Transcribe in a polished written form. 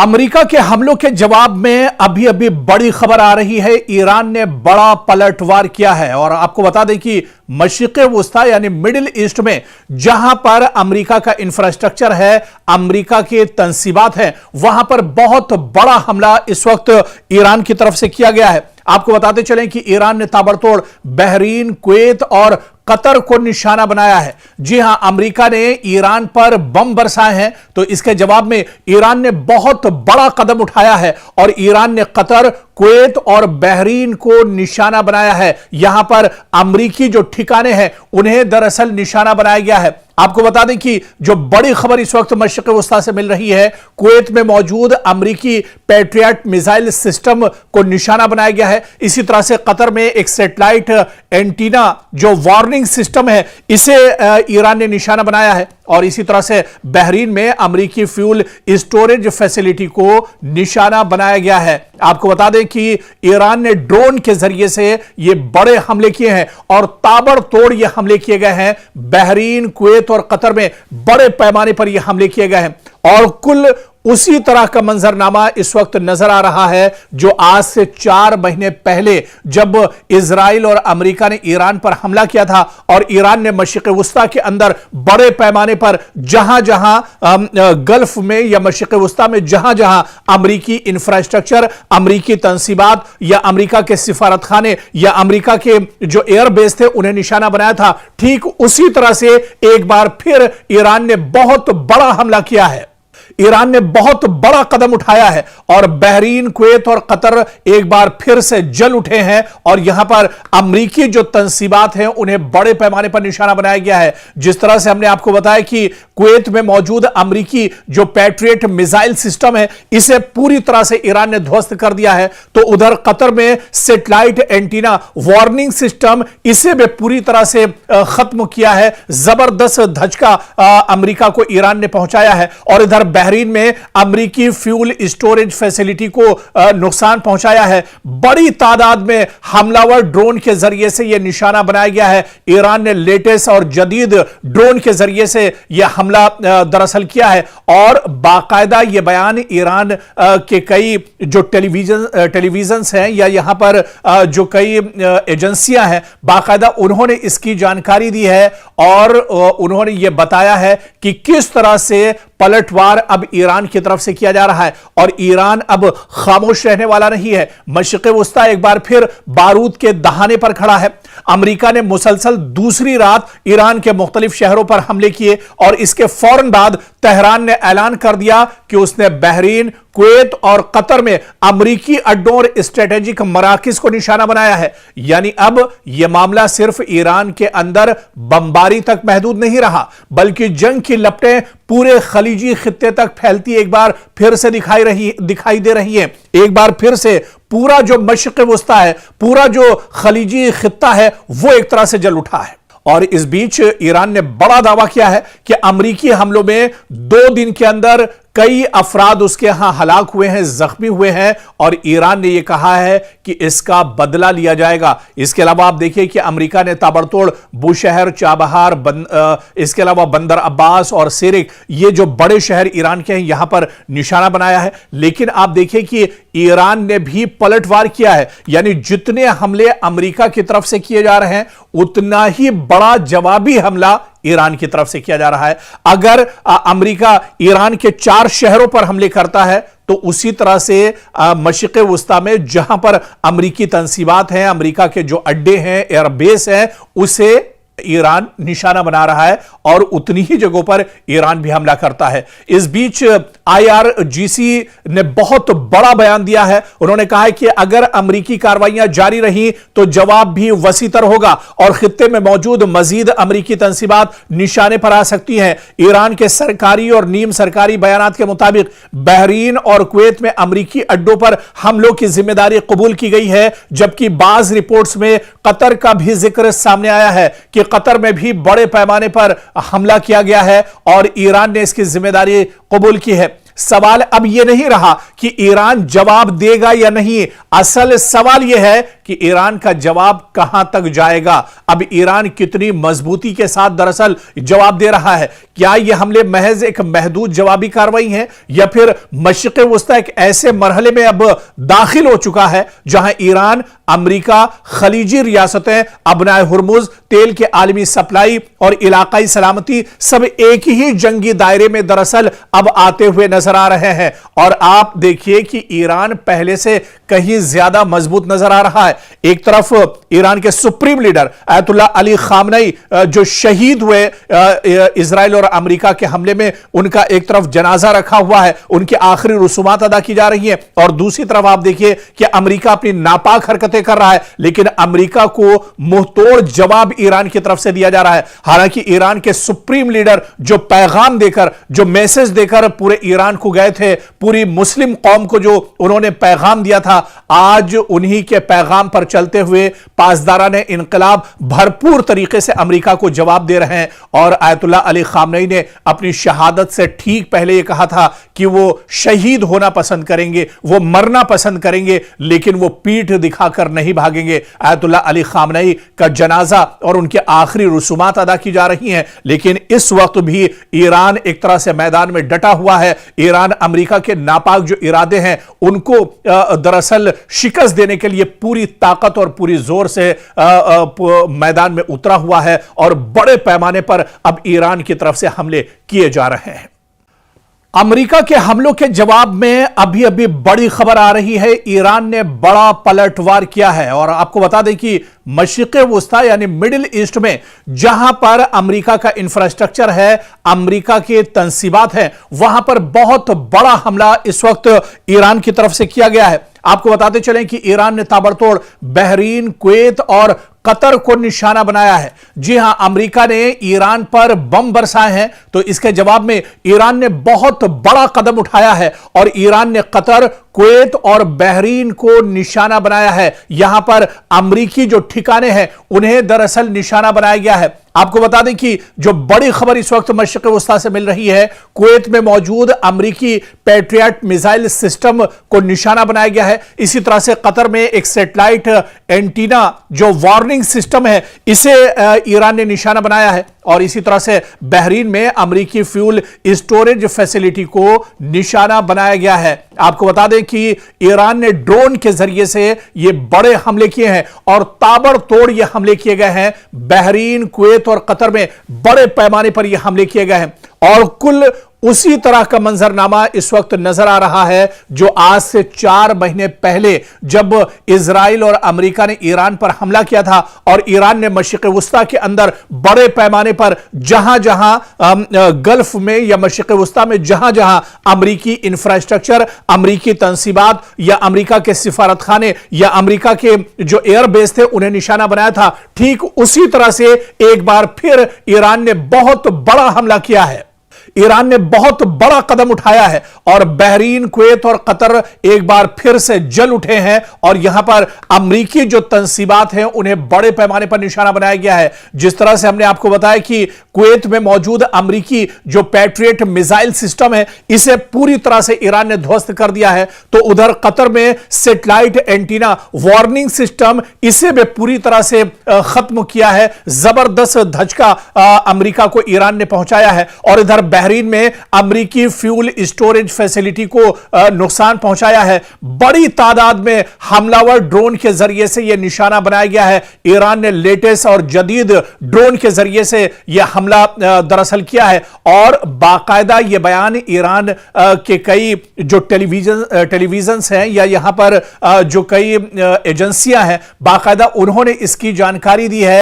America के हमलों के जवाब में अभी अभी बड़ी खबर आ रही है। ईरान ने बड़ा पलटवार किया है और आपको बता दें कि मशरिक़े वुस्ता यानी मिडिल ईस्ट में जहां पर अमेरिका का इंफ्रास्ट्रक्चर है, अमेरिका के तंसीबात हैं, वहां पर बहुत बड़ा हमला इस वक्त ईरान की तरफ से किया गया है। आपको बताते चलें कि ईरान ने ताबड़तोड़ बहरीन, कुवैत और कतर को निशाना बनाया है। जी हां, अमेरिका ने ईरान पर बम बरसाए हैं, तो इसके जवाब में ईरान ने बहुत बड़ा कदम उठाया है और ईरान ने कतर, कुवैत और बहरीन को निशाना बनाया है। यहां पर अमेरिकी जो ठिकाने हैं उन्हें दरअसल निशाना बनाया गया है। आपको बता दें कि जो बड़ी खबर इस वक्त मशरिक़े वुस्ता से मिल रही है, कुवैत में मौजूद अमेरिकी पैट्रियट मिसाइल सिस्टम को निशाना बनाया गया है। इसी तरह से कतर में एक सैटेलाइट एंटीना जो वार्निंग सिस्टम है, इसे ईरान ने निशाना बनाया है। और इसी तरह से बहरीन में अमेरिकी फ्यूल स्टोरेज फैसिलिटी को निशाना बनाया गया है। आपको बता दें कि ईरान ने ड्रोन के जरिए से ये बड़े हमले किए हैं और ताबड़तोड़ ये हमले किए गए हैं। बहरीन, कुवैत और कतर में बड़े पैमाने पर ये हमले किए गए हैं और कुल उसी तरह का मंजरनामा इस वक्त नजर आ रहा है जो आज से 4 महीने पहले जब इजराइल और अमेरिका ने ईरान पर हमला किया था और ईरान ने मशरिक़े वुस्ता के अंदर बड़े पैमाने पर जहां जहां गल्फ में या मशरिक़े वुस्ता में जहां जहां अमेरिकी इंफ्रास्ट्रक्चर, अमेरिकी तंसीबात या अमेरिका के सिफारत खाने या अमेरिका के जो एयरबेस थे उन्हें निशाना बनाया था, ठीक उसी तरह से एक बार फिर ईरान ने बहुत बड़ा हमला किया है। ईरान ने बहुत बड़ा कदम उठाया है और बहरीन, कुवैत और कतर एक बार फिर से जल उठे हैं और यहां पर अमेरिकी जो तंसीबात हैं उन्हें बड़े पैमाने पर निशाना बनाया गया है। जिस तरह से हमने आपको बताया कि कुवैत में मौजूद अमेरिकी जो पैट्रियट मिसाइल सिस्टम है, इसे पूरी तरह से ईरान ने ध्वस्त कर दिया है, तो उधर कतर में सैटेलाइट एंटीना वार्निंग सिस्टम, इसे भी पूरी तरह से खत्म किया है। जबरदस्त धचका अमेरिका को ईरान ने पहुंचाया है और इधर बहरीन में अमेरिकी फ्यूल स्टोरेज फैसिलिटी को नुकसान पहुंचाया है। बड़ी तादाद में हमलावर ड्रोन के जरिए से यह निशाना बनाया गया है। ईरान ने लेटेस्ट और जदीद ड्रोन के जरिए से यह हमला दरअसल किया है और बाकायदा यह बयान ईरान के कई जो टेलीविजन हैं या यहां पर जो कई एजेंसियां हैं, बाकायदा उन्होंने इसकी जानकारी दी है और उन्होंने यह बताया है कि किस तरह से पलटवार अब ईरान की तरफ से किया जा रहा है और ईरान अब खामोश रहने वाला नहीं है। मशरिक़े वुस्ता एक बार फिर बारूद के दहाने पर खड़ा है। अमेरिका ने मुसलसल दूसरी रात ईरान के मुख्तलिफ शहरों पर हमले किए और इसके फौरन बाद तेहरान ने ऐलान कर दिया कि उसने बहरीन, कुवैत और कतर में अमेरिकी अड्डों और स्ट्रेटेजिक मराकिज को निशाना बनाया है। यानी अब यह मामला सिर्फ ईरान के अंदर बमबारी तक महदूद नहीं रहा, बल्कि जंग की लपटें पूरे खलीजी खित्ते तक फैलती एक बार फिर से दिखाई दे रही है। एक बार फिर से पूरा जो मशरिक़े वुस्ता है, पूरा जो खलीजी खित्ता है, वो एक तरह से जल उठा है। और इस बीच ईरान ने बड़ा दावा किया है कि अमेरिकी हमलों में 2 दिन के अंदर कई अफराद उसके यहां हलाक हुए हैं, जख्मी हुए हैं और ईरान ने यह कहा है कि इसका बदला लिया जाएगा। इसके अलावा आप देखिए कि अमेरिका ने ताबड़तोड़ बुशहर, चाबहार, इसके अलावा बंदर अब्बास और सिरिक, ये जो बड़े शहर ईरान के हैं, यहां पर निशाना बनाया है। लेकिन आप देखिए कि ईरान ने भी पलटवार किया है, यानी जितने हमले अमेरिका की तरफ से किए जा रहे हैं उतना ही बड़ा जवाबी हमला ईरान की तरफ से किया जा रहा है। अगर अमेरिका ईरान के 4 शहरों पर हमले करता है तो उसी तरह से मशरिक़े वुस्ता में जहां पर अमेरिकी तंसीबात हैं, अमेरिका के जो अड्डे हैं, एयरबेस हैं, उसे ईरान निशाना बना रहा है और उतनी ही जगहों पर ईरान भी हमला करता है। इस बीच IRGC ने बहुत बड़ा बयान दिया है। उन्होंने कहा है कि अगर अमेरिकी कार्रवाइयां जारी रही तो जवाब भी वसीतर होगा और खित्ते में मौजूद मजीद अमेरिकी तंसीबात निशाने पर आ सकती हैं। ईरान के सरकारी और नीम सरकारी बयानात के मुताबिक बहरीन और कुवैत में अमेरिकी अड्डों पर हमलों की जिम्मेदारी कबूल की गई है, जबकि बाज रिपोर्ट्स में कतर का भी जिक्र सामने आया है कि कतर में भी बड़े पैमाने पर हमला किया गया है और ईरान ने इसकी जिम्मेदारी कबूल की है। सवाल अब यह नहीं रहा कि ईरान जवाब देगा या नहीं, असल सवाल यह है कि कि ईरान का जवाब कहां तक जाएगा। अब ईरान कितनी मजबूती के साथ दरअसल जवाब दे रहा है। क्या यह हमले महज एक महदूद जवाबी कार्रवाई है या फिर मशरिक़ वुस्ता एक ऐसे मरहले में अब दाखिल हो चुका है जहां ईरान, अमेरिका, खलीजी रियासतें, अबनाए हुर्मुज, तेल के आलमी सप्लाई और इलाकाई सलामती सब एक ही जंगी दायरे में दरअसल अब आते हुए नजर आ रहे हैं। और आप देखिए कि ईरान पहले से कहीं ज्यादा मजबूत नजर आ रहा है। एक तरफ ईरान के supreme leader Ayatollah Ali Khamenei जो शहीद हुए इजराइल और अमेरिका के हमले में, उनका एक तरफ जनाजा रखा हुआ है, उनकी आखिरी रसूमात अदा की जा रही है। और दूसरी तरफ आप देखिए कि अमेरिका अपनी नापाक हरकतें कर रहा है, लेकिन अमेरिका को मुंहतोड़ जवाब ईरान की तरफ से दिया जा रहा है। हालांकि ईरान के सुप्रीम लीडर जो पैगाम देकर, जो मैसेज देकर पूरे ईरान को गए थे, पूरी मुस्लिम कौम को जो उन्होंने पैगाम दिया था, आज उन्हीं के पैगाम पर चलते हुए पासदारान इनकलाब भरपूर तरीके से अमेरिका को जवाब दे रहे हैं। और अयतुल्लाह अली खामनेई ने अपनी शहादत से ठीक पहले यह कहा था कि वो शहीद होना पसंद करेंगे, वो मरना पसंद करेंगे, लेकिन वो पीठ दिखाकर नहीं भागेंगे। अयतुल्लाह अली खामनेई का जनाजा और उनकी आखिरी रसूमात अदा की जा रही हैं, लेकिन इस वक्त भी ईरान एक तरह से मैदान में डटा हुआ है। ईरान अमेरिका के नापाक जो इरादे हैं उनको दरअसल शिकस्त देने के लिए पूरी ताकत और पूरी जोर से मैदान में उतरा हुआ है और बड़े पैमाने पर अब ईरान की तरफ से हमले किए जा रहे हैं। अमेरिका के हमलों के जवाब में अभी अभी बड़ी खबर आ रही है। ईरान ने बड़ा पलटवार किया है और आपको बता दें कि मशरिक़ वुस्ता यानी मिडिल ईस्ट में जहां पर अमेरिका का इंफ्रास्ट्रक्चर है, अमेरिका के तंसीबात हैं, वहां पर बहुत बड़ा हमला इस वक्त ईरान की तरफ से किया गया है। आपको बताते चलें कि ईरान ने ताबड़तोड़ बहरीन, कुवैत और कतर को निशाना बनाया है। जी हां, अमेरिका ने ईरान पर बम बरसाए हैं, तो इसके जवाब में ईरान ने बहुत बड़ा कदम उठाया है और ईरान ने कतर, कुवैत और बहरीन को निशाना बनाया है। यहां पर अमेरिकी जो ठिकाने हैं उन्हें दरअसल निशाना बनाया गया है। आपको बता दें कि जो बड़ी खबर इस वक्त मशरिक़ वुस्ता से मिल रही है, कुवैत में मौजूद अमेरिकी पैट्रियट मिसाइल सिस्टम को निशाना बनाया गया है। इसी तरह से कतर में एक सैटेलाइट एंटीना जो वार्निंग सिस्टम है, इसे ईरान ने निशाना बनाया है। और इसी तरह से बहरीन में अमेरिकी फ्यूल स्टोरेज फैसिलिटी को निशाना बनाया गया है। आपको बता दें कि ईरान ने ड्रोन के जरिए से ये बड़े हमले किए हैं और ताबड़तोड़ ये हमले किए गए हैं। बहरीन, कुवैत और कतर में बड़े पैमाने पर ये हमले किए गए हैं और कुल उसी तरह का मंजरनामा इस वक्त नजर आ रहा है जो आज से 4 महीने पहले जब इजराइल और अमेरिका ने ईरान पर हमला किया था और ईरान ने मशरिक़ वुस्ता के अंदर बड़े पैमाने पर जहां जहां गल्फ में या मशरिक़ वुस्ता में जहां जहां अमेरिकी इंफ्रास्ट्रक्चर, अमेरिकी तंसीबात या अमेरिका के सिफारत खाने या अमेरिका के जो एयरबेस थे उन्हें निशाना बनाया था, ठीक उसी तरह से एक बार फिर ईरान ने बहुत बड़ा हमला किया है। ईरान ने बहुत बड़ा कदम उठाया है और बहरीन, कुवैत और कतर एक बार फिर से जल उठे हैं और यहां पर अमेरिकी जो तंसीबात हैं उन्हें बड़े पैमाने पर निशाना बनाया गया है। जिस तरह से हमने आपको बताया कि कुवैत में मौजूद अमेरिकी जो पैट्रियट मिसाइल सिस्टम है, इसे पूरी तरह से ईरान ने ध्वस्त कर दिया है, तो उधर कतर में सैटेलाइट एंटीना वार्निंग सिस्टम, इसे भी पूरी तरह से खत्म किया है। जबरदस्त धचका अमेरिका को ईरान ने पहुंचाया है। और इधर बहरीन में अमेरिकी फ्यूल स्टोरेज फैसिलिटी को नुकसान पहुंचाया है। बड़ी तादाद में हमलावर ड्रोन के जरिए से यह निशाना बनाया गया है। ईरान ने लेटेस्ट और जदीद ड्रोन के जरिए से यह हमला दरअसल किया है और बाकायदा यह बयान ईरान के कई जो टेलीविजन हैं या यहां पर जो कई एजेंसियां हैं, बाकायदा उन्होंने इसकी जानकारी दी है।